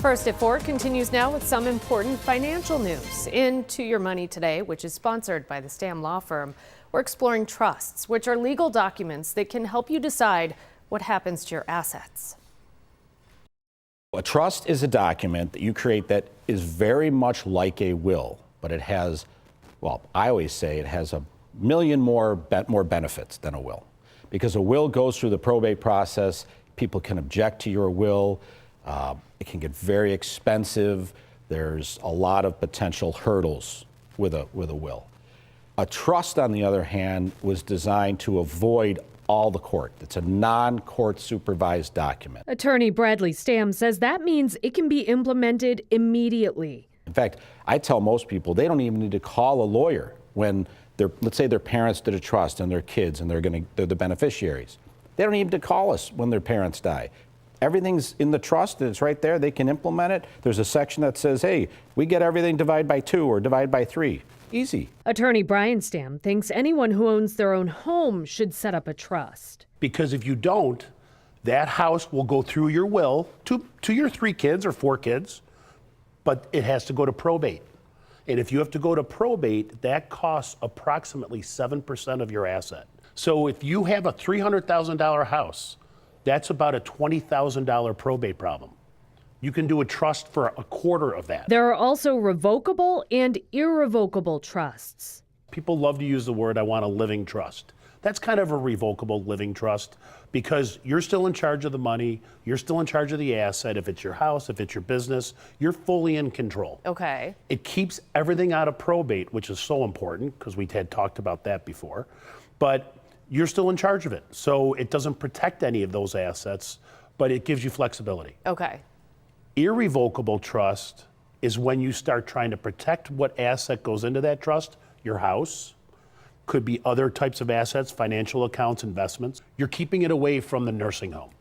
First at 4 continues now with some important financial news. Into Your Money today, which is sponsored by the Stam Law Firm, we're exploring trusts, which are legal documents that can help you decide what happens to your assets. A trust is a document that you create that is very much like a will, but it has, well, I always say it has a million more benefits than a will. Because a will goes through the probate process, people can object to your will. It can get very expensive. There's a lot of potential hurdles with a will. A trust, on the other hand, was designed to avoid all the court. It's a non-court supervised document. Attorney Bradley Stam says that means it can be implemented immediately. In fact, I tell most people they don't even need to call a lawyer when let's say their parents did a trust and their kids and they're the beneficiaries. They don't even need to call us when their parents die. Everything's in the trust, and it's right there. They can implement it. There's a section that says, hey, we get everything divide by 2 or divide by 3. Easy. Attorney Brian Stam thinks anyone who owns their own home should set up a trust. Because if you don't, that house will go through your will to your 3 kids or 4 kids, but it has to go to probate. And if you have to go to probate, that costs approximately 7% of your asset. So if you have a $300,000 house, that's about a $20,000 probate problem. You can do a trust for a quarter of that. There are also revocable and irrevocable trusts. People love to use the word, I want a living trust. That's kind of a revocable living trust because you're still in charge of the money, you're still in charge of the asset. If it's your house, if it's your business, you're fully in control. Okay. It keeps everything out of probate, which is so important because we had talked about that before. But you're still in charge of it. So it doesn't protect any of those assets, but it gives you flexibility. Okay. Irrevocable trust is when you start trying to protect what asset goes into that trust, your house, could be other types of assets, financial accounts, investments. You're keeping it away from the nursing home.